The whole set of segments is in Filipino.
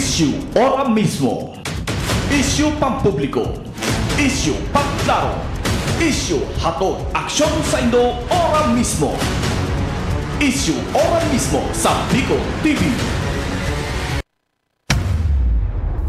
Issue ora mismo. Issue pampubliko. Issue pagklaro. Issue hatod aksyon sa Indo ora mismo. Issue ora mismo sa Bicol TV.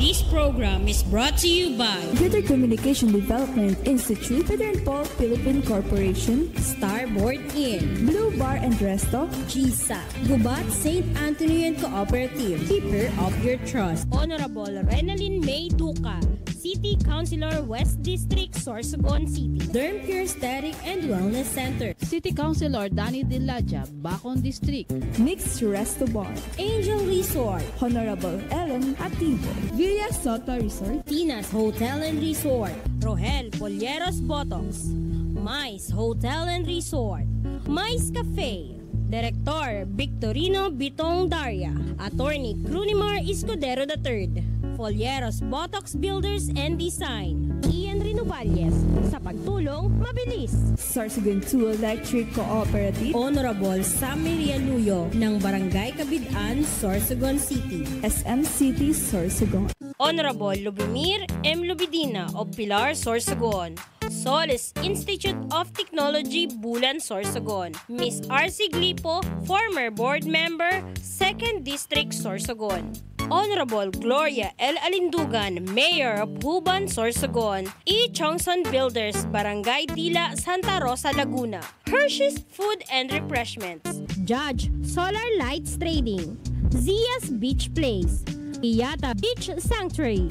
This program is brought to you by Greater Communication Development Institute, Federal Paul Philippine Corporation, Starboard Inn, Blue Bar and Resto, GSA, Gubat St. Anthony and Cooperative, Keeper of Your Trust, Honorable Renalyn May Duca, City Councilor West District, Sorsogon City, Derm Pure Aesthetic and Wellness Center, City Councilor Danny Dilaja, Bacon District, Mixed Resto Bar, Angel Resort, Honorable Ellen Ativo, Villa Soto Resort, Tina's Hotel and Resort, Rohel Polleros Botox, Mais Hotel and Resort, Mais Cafe, Director Victorino Bitong Daria, Attorney Crunimar Escudero III, Folleros Botox Builders and Design, Ian Renovalles, sa pagtulong mabilis. Sorsogon 2 Electric Cooperative, Honorable Sammy Rialuyo ng Barangay Kabidaan, Sorsogon City, SM City Sorsogon, Honorable Lubimir M. Lubidina of Pilar, Sorsogon, Solis Institute of Technology, Bulan, Sorsogon, Miss R.C. Glipo, former board member, 2nd District, Sorsogon, Honorable Gloria L. Alindugan, Mayor of Huban, Sorsogon, E. Chongson Builders, Barangay Dila, Santa Rosa, Laguna, Hershey's Food and Refreshments, Judge Solar Lights Trading, Zia's Beach Place, Iyata Beach Sanctuary.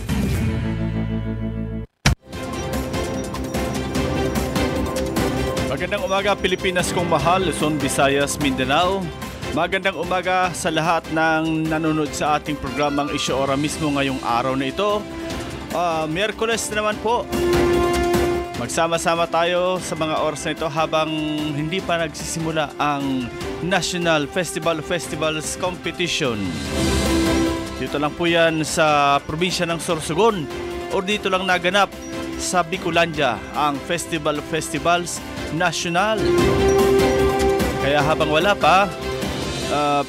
Magandang umaga Pilipinas kong mahal, Luzon, Visayas, Mindanao. Magandang umaga sa lahat ng nanonood sa ating programang Issue Ora mismo ngayong araw na ito. Miyerkules naman po. Magsama-sama tayo sa mga oras na ito habang hindi pa nagsisimula ang National Festival of Festivals Competition. Dito lang po yan sa probinsya ng Sorsogon o dito lang naganap sa Bicolandia ang Festival of Festivals National. Kaya habang wala pa,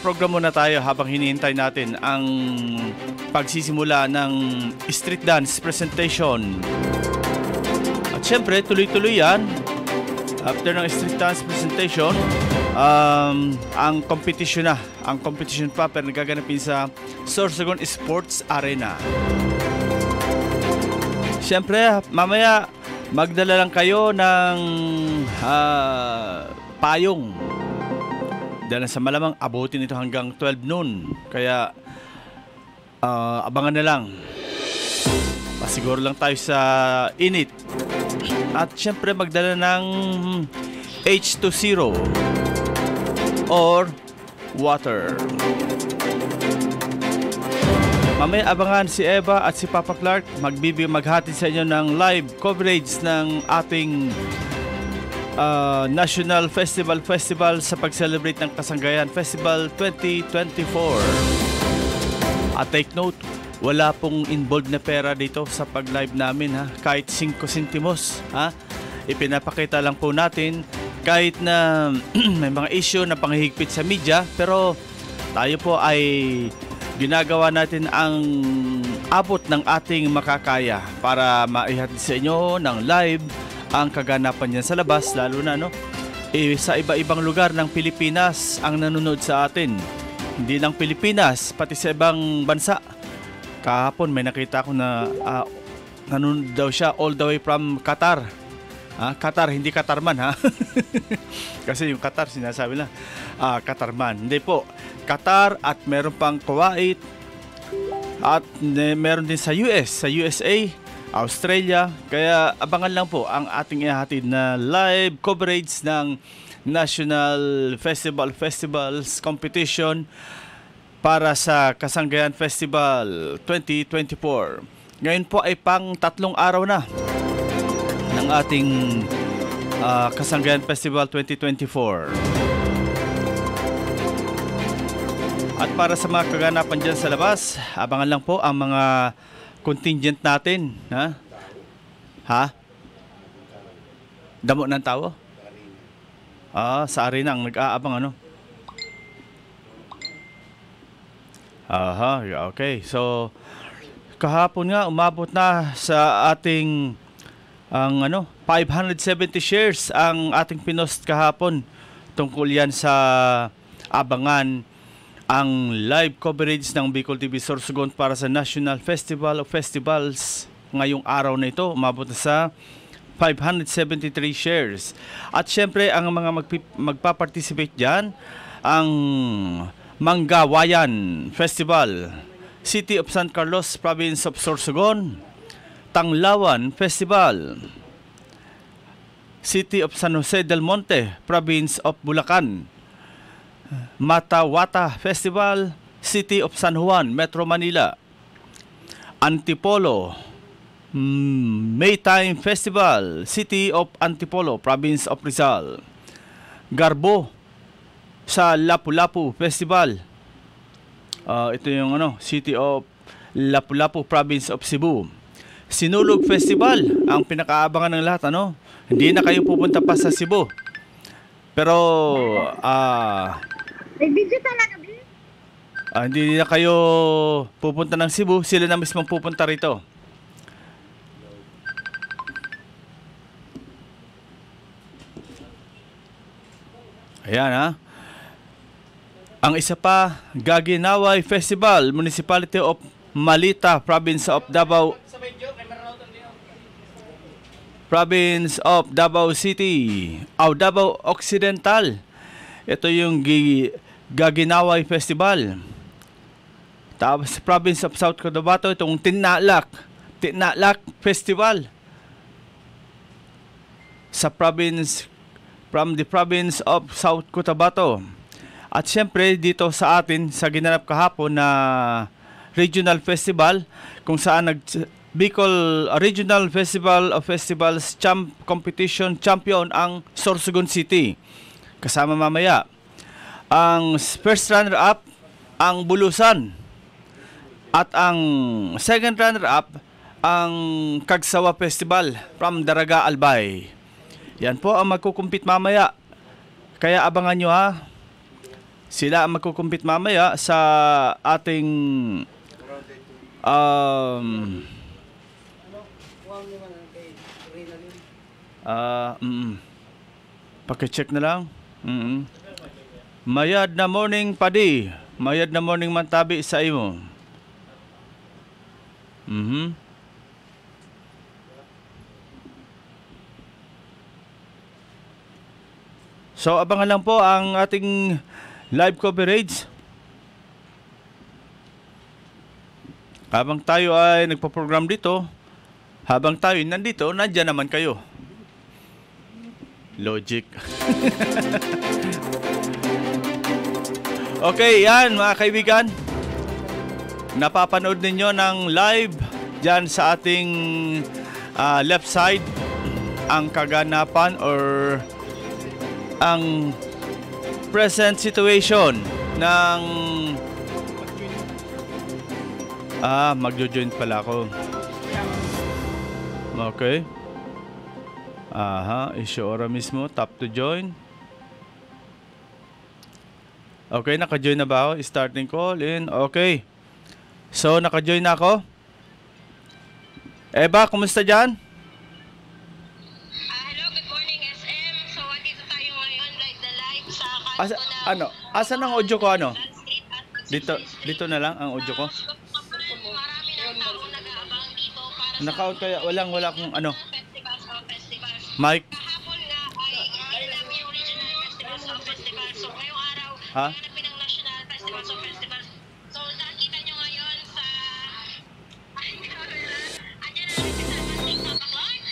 program muna tayo habang hinihintay natin ang pagsisimula ng street dance presentation. At syempre, tuloy-tuloy yan. After ng street dance presentation, ang competition na. Ang competition pa pero nagaganapin sa Sorsogon Sports Arena. Syempre, mamaya magdala lang kayo ng payong. Dahil sa malamang abutin ito hanggang 12 noon. Kaya abangan na lang. Pasiguro lang tayo sa init. At syempre magdala ng H2O or water. Mamaya abangan si Eva at si Papa Clark maghatid sa inyo ng live coverage ng ating National Festival sa pag-celebrate ng Kasanggayan Festival 2024. At take note, wala pong involved na pera dito sa pag-live namin, ha? Kahit 5 centimos, ha? Ipinapakita lang po natin kahit na may mga issue na panghihigpit sa media, pero tayo po ay ginagawa natin ang abot ng ating makakaya para maihatid sa inyo ng live ang kaganapan niyan sa labas, lalo na sa iba-ibang lugar ng Pilipinas ang nanonood sa atin. Hindi lang Pilipinas, pati sa ibang bansa. Kahapon may nakita ko na nanonood daw siya all the way from Qatar. Qatar, hindi Qatarman, ha? Kasi yung Qatar sinasabi lang Qatarman. Hindi po, Qatar at meron pang Kuwait at meron din sa USA, Australia. Kaya abangan lang po ang ating ihahatid na live coverage ng National Festivals Competition para sa Kasanggayan Festival 2024. Ngayon po ay pang 3 araw na ng ating Kasanggayan Festival 2024. At para sa mga kaganapan dyan sa labas, abangan lang po ang mga contingent natin. Ha? Damo ng tao? Sa arena ang nag-aabang Aha, okay. So, kahapon nga, umabot na sa ating 570 shares ang ating pinost kahapon. Tungkol yan sa abangan ang live coverage ng Bicol TV Sorsogon para sa National Festival of Festivals. Ngayong araw na ito, umabot na sa 573 shares. At syempre, ang mga magpa-participate dyan, ang Manggawayan Festival, City of San Carlos, Province of Sorsogon. Tanglawan Festival, City of San Jose del Monte, Province of Bulacan. Matawata Festival, City of San Juan, Metro Manila. Antipolo Maytime Festival, City of Antipolo, Province of Rizal. Garbo sa Lapu-Lapu Festival. Ito yung City of Lapu-Lapu, Province of Cebu. Sinulog Festival, ang pinakaabangan ng lahat, Hindi na kayo pupunta pa sa Cebu. Pero hindi na kayo pupunta ng Cebu, sila na mismo pupunta rito. Ayan Ang isa pa, Gaginaway Festival, Municipality of Malita, Province of Davao City, Davao Occidental. Ito yung Gaginaway Festival. Tapos Province of South Cotabato, itong Tinalak Festival. From the province of South Cotabato. At syempre dito sa atin sa ginanap kahapon na regional festival kung saan Bicol Regional Festival of Festivals Competition Champion ang Sorsogon City. Kasama mamaya ang first runner-up ang Bulusan at ang second runner-up ang Kagsawa Festival from Daraga Albay. Yan po ang magkukumpit mamaya. Kaya abangan nyo Sila ang magkukumpit mamaya sa ating pakicheck na lang. Mayad na morning padi. Mayad na morning mantabi sa imo. So abangan lang po ang ating live coverage. Habang tayo ay nagpo-program dito, habang tayo nandito, nandiyan naman kayo. Logic. Okay, yan mga kaibigan. Napapanood ninyo ng live dyan sa ating left side ang kaganapan or ang present situation ng magjo-join pala ako. Okay. Issue ora mismo, tap to join. Okay, naka-join na ba ako? Starting call in. Okay. So, naka-join na ako. Eva, kumusta dyan? Hello, good morning SM. So, andito tayo ngayon live sa Asan ang audio ko Dito na lang ang audio ko. Marami ng tao nag-aabang dito para Naka-out kaya wala kung festivals. Mike. Kahapon nga ay ilam yung regional festivals of festivals. So, ngayong araw, hanapin ang national festivals of festivals. So, nakikita nyo ngayon sa andyan na rin sa Papa Clark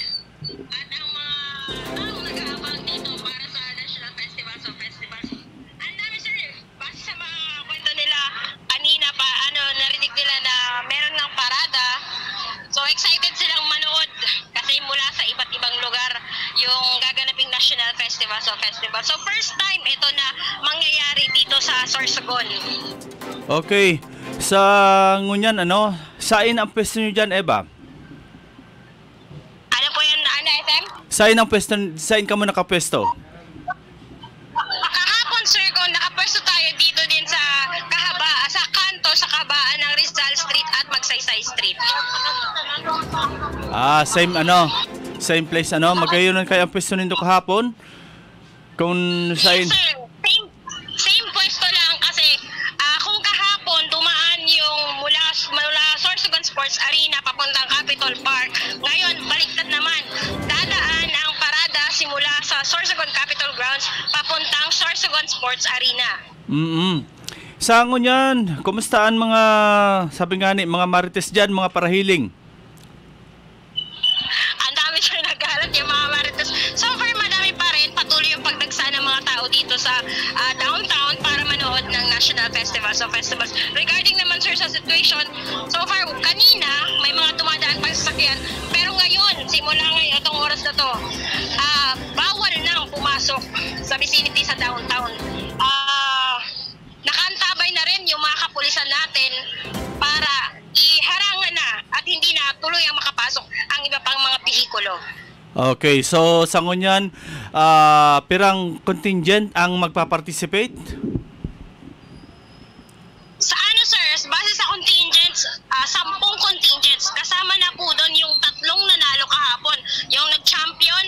at ang mga tao nag-aabang dito para sa national festivals of festivals. Ang dami sir, base sa mga kwento nila kanina pa, narinig nila na meron ng parada. So excited silang manood kasi mula sa iba't ibang lugar yung gaganaping National Festivals of Festivals. So first time ito na mangyayari dito sa Sorsogon. Okay. Sa ngunyan sain ang pwesto nyo dyan, Eva? Ano po yan, SM? Sain ka mo nakapwesto? Kahapon sir, kung nakapwesto tayo dito din sa Kahaba, sa kanto sa Kaba Same place magkayunan kayo ang pwesto nindo kahapon? Kung sa Yes, sir. Same pwesto lang kasi kung kahapon dumaan yung mula Sorsogon Sports Arena papuntang Capitol Park. Ngayon, baliktad naman. Dadaan ang parada simula sa Sorsogon Capitol Grounds papuntang Sorsogon Sports Arena. Sangon yan, kumusta ang mga, sabi nga ni, mga marites dyan, mga parahiling? Ang dami sir naghalat yung mga marites. So far, madami pa rin. Patuloy yung pagdagsa ng mga tao dito sa downtown para manood ng National Festivals of Festivals. Regarding naman sir sa situation, so far, kanina, may mga dumadaan pang sasakyan. Pero ngayon, simula ngayon, itong oras na to, bawal nang pumasok sa vicinity sa downtown. Nakaantabay na rin yung mga kapulisan natin para iharangan na at hindi na tuloy ang makapasok ang iba pang mga bihikulo. Okay, so sa ngunyan, pirang contingent ang magpa-participate? Sa ano sir, base sa contingents, 10 contingents. Kasama na po doon yung 3 nanalo kahapon. Yung nag-champion,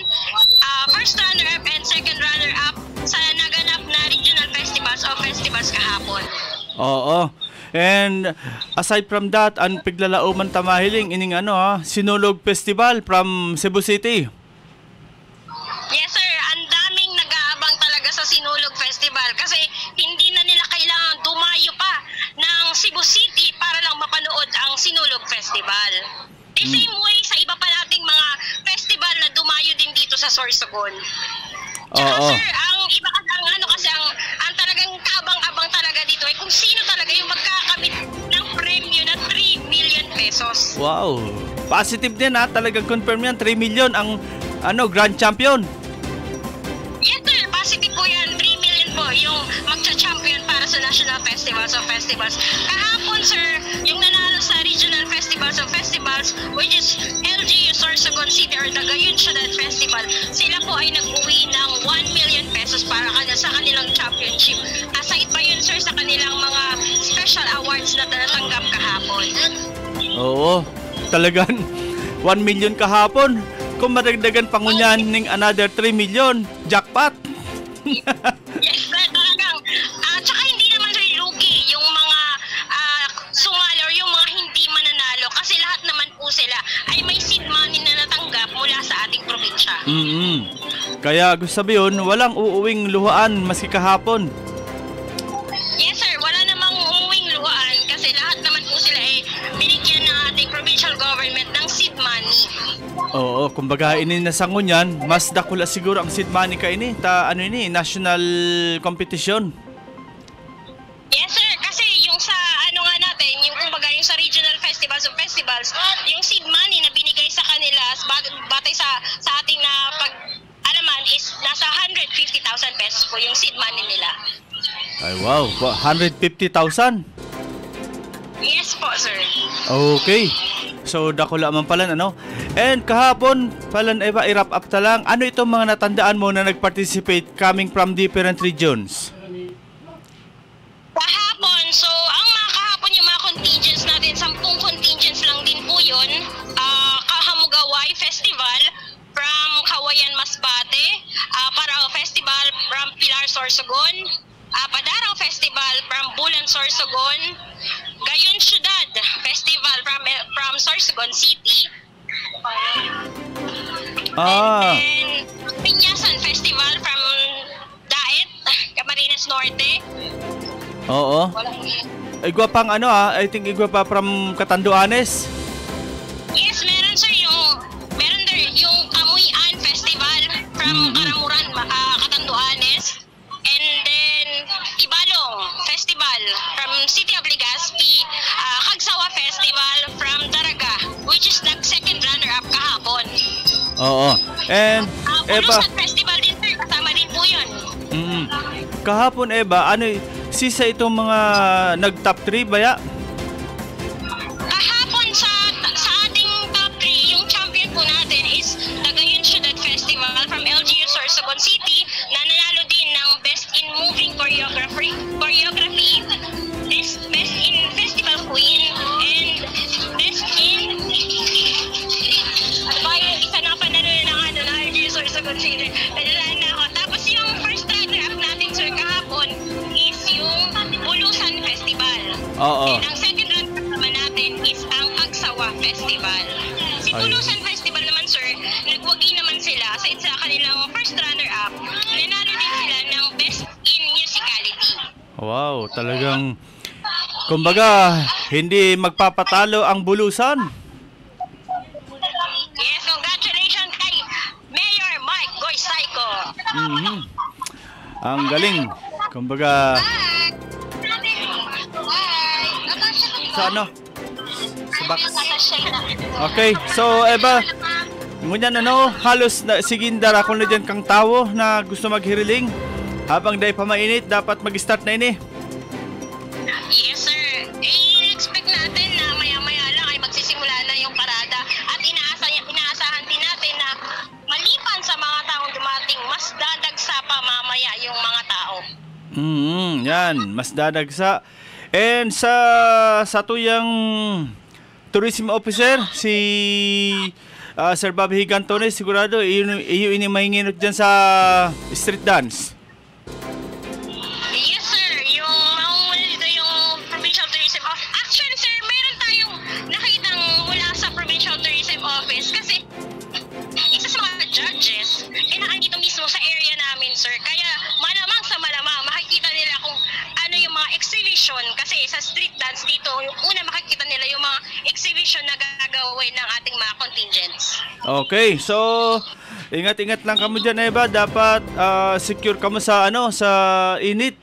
first runner-up and second runner-up sa naganap na regional festivals o festivals kahapon. Oo. And aside from that, ang piglalauman tamahiling ining Sinulog Festival from Cebu City. Yes sir, ang daming nag-aabang talaga sa Sinulog Festival kasi hindi na nila kailangan dumayo pa ng Cebu City para lang mapanood ang Sinulog Festival. The same way sa iba pa nating mga festival na dumayo din dito sa Sorsogon. Tsaka sir, ang iba kasi ang talagang kabang-abang talaga dito ay kung sino talaga yung magkakamit ng premyo na 3 million pesos. Wow. Positive din talagang confirm yan. 3 million ang grand champion. Yes sir, positive po yan. 3 million po yung magcha-champion para sa National Festivals of Festivals. Kahapon sir, yung nanalo sa Regional Festivals of Festivals, which is LGU Sorsogon City or Dagayun Ciudad Festival, sila po ay nag-uwi ng 1 million pesos para sa kanilang championship. Aside pa yun sir sa kanilang mga special awards na natanggap kahapon. Oo, talagang 1 million kahapon. Kung madagdagan pangunyan ng another 3 million, jackpot! Yes sir, talagang. Tsaka hindi naman sir lugi yung mga sumali or yung mga hindi mananalo kasi lahat naman po sila ay may seed money na natanggap mula sa ating probinsya. Kaya gusto sabihin, walang uuwing luhaan maski kahapon. Yes sir, wala namang umuwing luhaan kasi lahat naman po sila ay binigyan ng ating provincial government ng seed money. Oo, kumbaga ini na sa ngunyan, mas dakula siguro ang seed money ka ini, national competition. Yes sir, kasi yung sa natin, yung kumbaga yung sa regional festivals of festivals, yung seed money na binigay sa kanila batay sa ating na pag-alaman is nasa 150,000 pesos po yung seed money nila. Ay wow, 150,000? Yes po sir. Okay. So dakula man pala And kahapon pala i-wrap up ta lang. Ano itong mga natandaan mo na nag-participate coming from different regions? Kahapon, so ang mga kahapon yung mga contingents natin, 10 contingents lang din po yun. Kahamugaway Festival from Kawayan Masbate, Parao Festival from Pilar Sorsogon, Padaraw Festival from Bulan Sorsogon, Gayon Ciudad Festival from Sorsogon City, and then Piñasan Festival from Daet, Camarines Norte. Oo. Igwa pang I think igwa pa from Catanduanes. Yes, meron sir meron there yung Kamuyan Festival from Karamuran, Catanduanes. And then Ibalong Festival from City of Legazpi, Kagsawa Festival from Daraga, which is nag-second runner-up kahapon. Oo. And Pulusan Festival din sir, kasama din po yun. Kahapon sisa itong mga nag-top 3 baya? Kahapon sa ating top 3, yung champion po natin is Dagayun Ciudad Festival from LGU Sorsogon City na nanalo din ng Best in Moving Choreography, Best in Festival Queen, and Best in Oo. And ang second runner naman natin is ang Agsawa Festival. Si Ay. Tulusan Festival naman, sir, nagwagi naman sila sa kanilang first runner-up. Nanalo din sila ng Best in Musicality. Wow, talagang kumbaga hindi magpapatalo ang Bulusan. Yes, congratulations kay Mayor Mike Goysaiko. Mhm. Ang galing. Kumbaga sa ano? Sa box. Okay, so Eva, ngunyan halos na sigindara kung na dyan kang tao na gusto maghiriling. Habang day pa mainit, dapat mag-start na ini. Yes, sir. I-expect natin na maya-maya lang ay magsisimula na yung parada at inaasahan din natin na maliban sa mga taong dumating, mas dadagsa pa mamaya yung mga tao. Yan, mas dadagsa. And sa tuyang tourism officer, si Sir Bobby Higantones, sigurado, iyo ini mahinginot dyan sa street dance. Yes, sir. Yung maungulit dito yung Provincial Tourism Office. Actually, sir, mayroon tayong nakitang mula sa Provincial Tourism Office kasi isa sa mga judges ay nakandito mismo sa area namin, sir. Kaya malamang sa malamang makikita nila kung ano yung mga exhibition kasi sa street dance dito, yung una makikita nila yung mga exhibition na gagawin ng ating mga contingents. Okay, so ingat-ingat lang kamo dyan, Eva. Dapat secure kamo sa sa init.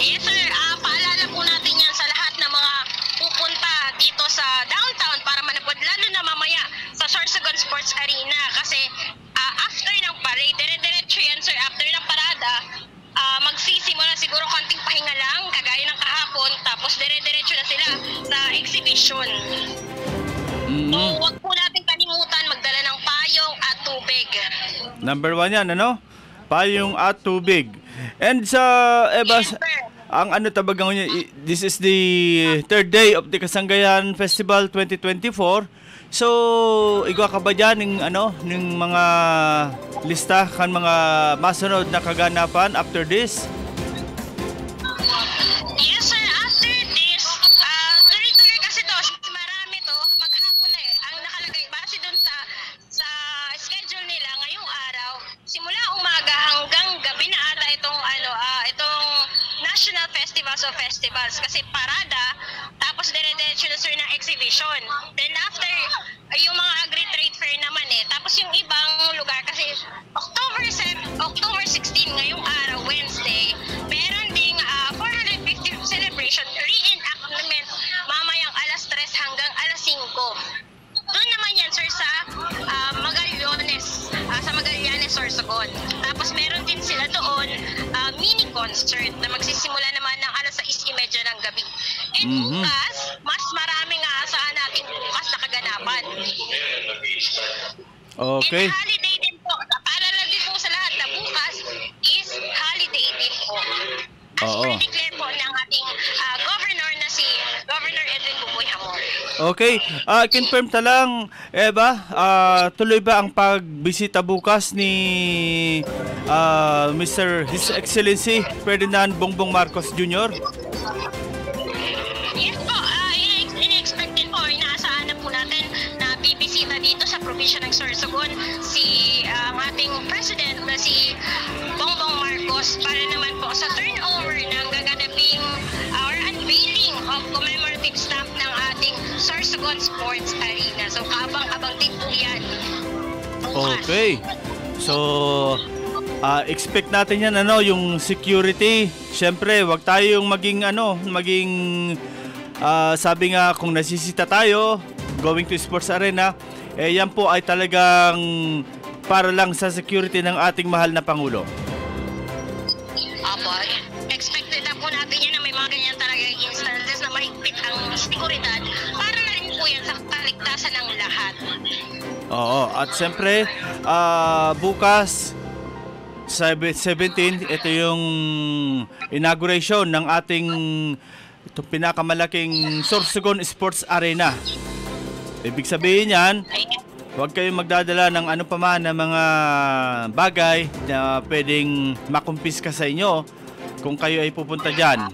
Yes, sir. Paalala po natin yan sa lahat ng mga pupunta dito sa downtown para manapod, lalo na mamaya sa Sorsogon Sports Arena. Kasi after ng parade, dire-diretso yan, sir. After ng parada, magsisimula siguro konting pahinga lang, kagaya ng kahapon, tapos dire-diretso na sila sa exhibition. So, huwag po natin kalimutan magdala ng payong at tubig. Number 1 yan, payong at tubig. And sa Eva, Yes, sir. ang tabagang niya, this is the third day of the Kasanggayan Festival 2024. So, igwa ka ba dyan ng mga lista kan mga masunod na kaganapan after this? Yes, sir. After this, tuloy-tuloy kasi to. Marami to. Maghapon na ang nakalagay. Base dun sa schedule nila ngayong araw, simula umaga hanggang gabi na ata itong National Festivals of Festivals. Kasi parada, tapos dire-diretso na, sir, ng exhibition. Then after, yung mga agri-trade fair naman Tapos yung ibang lugar kasi October 16 ngayong araw, Wednesday, meron ding 450th celebration reenactment mamayang alas 3 hanggang alas 5. Doon naman yan, sir, sa Magallanes, Sorsogon. Tapos meron din sila doon mini concert na magsisimula naman ng alas 6:30 ng gabi. And bukas, mas maraming aasahan natin bukas na kaganapan. Okay. And holiday din po. Paalala din po sa lahat na bukas is holiday din po. As Oo. per declare po ng ating governor na si Governor Edwin Buboy Hamor. Okay, confirm ta lang, Eva, tuloy ba ang pagbisita bukas ni His Excellency Ferdinand Bongbong Marcos Jr.? Yes po, in-expect din po, inaasahan na po natin na bibisita dito sa probinsya ng Sorsogon ang ating president na si Bongbong Marcos para naman po sa turnover ng gaganaping or unveiling of commemorative stamp ng ating Sorsogon Sports Arena. So kaabang-abang din po yan. Bukas. Okay. So, expect natin yan, yung security. Siyempre, wag tayong maging, sabi nga, kung nasisita tayo, going to sports arena, yan po ay talagang para lang sa security ng ating mahal na Pangulo. Apo, expected na po natin yan na may mga ganyan talagang instances na mahigpit ang seguridad para na rin po yan sa kaligtasan ng lahat. Oo, at siyempre, bukas, 17, ito yung inauguration ng ating itong pinakamalaking Sorsogon Sports Arena. Ibig sabihin yan, huwag kayong magdadala ng ano pa man na mga bagay na pwedeng makumpiska sa inyo kung kayo ay pupunta dyan.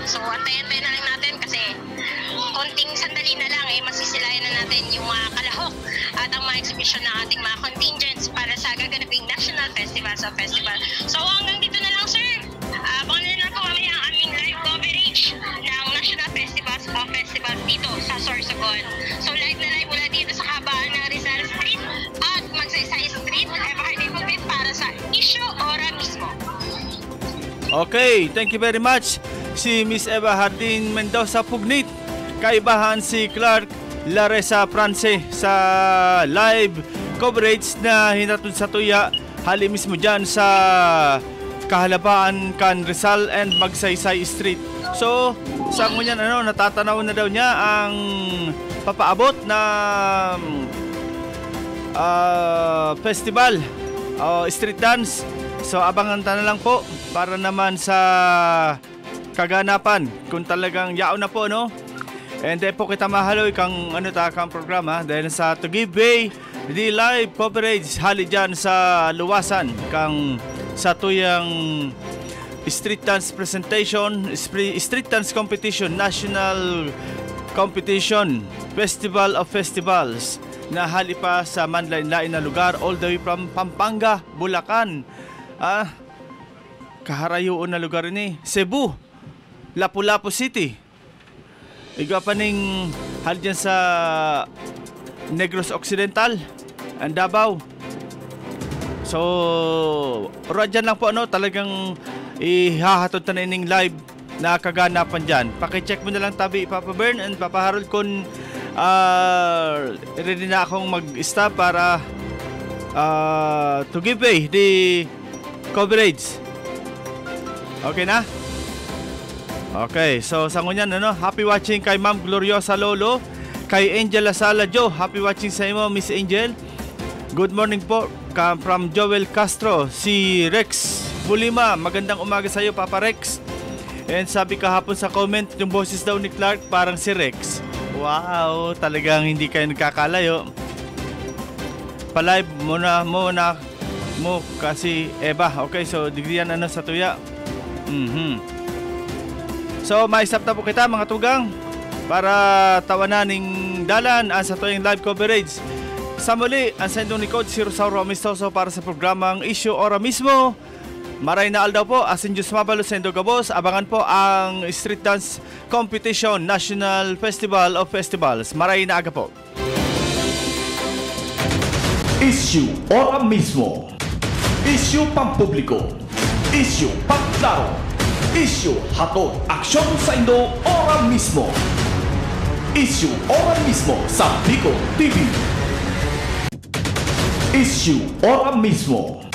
So, antayin-antayin na lang natin kasi konting sandali na lang masisilayan na natin yung mga kalahok at ang mga exhibition ng ating mga contingents para sa gaganaping National Festivals of Festival. So, hanggang dito na lang, sir. Abangan na lang po mamaya ang aming live coverage ng National Festivals of Festivals dito sa Sorsogon. So, live na live mula dito sa kabaan ng Rizal Street at Magsaysay Street, Everhardin Pugit para sa Issue Ora mismo. Okay, thank you very much. Si Miss Eva Hardin Mendoza Pugnit, kaibahan si Clark Laresa France sa live coverage na hinatod sa tuya hali mismo dyan sa kahalabaan kan Rizal and Magsaysay Street. So, sa ngunyan natatanaw na daw niya ang papaabot na festival street dance. So, abangan ta na lang po para naman sa kaganapan kung talagang yao na po, no? And po kita mahaloy kang kang programa dahil sa to give way the live coverage hali dyan sa luwasan kang sa tuyang street dance presentation, street dance competition, national competition, Festival of Festivals na hali pa sa manlain-lain na lugar all the way from Pampanga, Bulacan, kaharayoon na lugar ni Cebu, Lapu-Lapu City, iga pa ning hali dyan sa Negros Occidental, ang Davao. So, radyan lang po talagang ihahatod na ining live na kaganapan dyan. Pakicheck mo na lang tabi Papa Bern and Papa Harold kung ready na akong mag-stop para to give way the coverage. Okay na? Okay, so sa ngunyan happy watching kay Ma'am Gloriosa Lolo, kay Angel Lasala Jo, happy watching sa imo Miss Angel. Good morning po from Joel Castro, si Rex Bulima, magandang umaga sa iyo Papa Rex. And sabi kahapon sa comment, yung boses daw ni Clark parang si Rex. Wow, talagang hindi kayo nagkakalayo. Pa-live muna mo kasi Eva. Okay, so digriyan sa tuya. So maisap na po kita mga tugang para tawananing dalan sa tuyang live coverage. Sa muli, ang sendong ni Coach si Rosauro Amistoso para sa programang Issue Ora mismo. Maray na aldaw po, asin Diyos mabalo sa Gabos. Abangan po ang Street Dance Competition, National Festival of Festivals. Maray na aga po. Issue Ora mismo. Issue pampubliko. Issue pagklaro. Issue hatod aksyon sa Indo Ora mismo. Issue Ora mismo sa Bicol TV. Issue Ora mismo.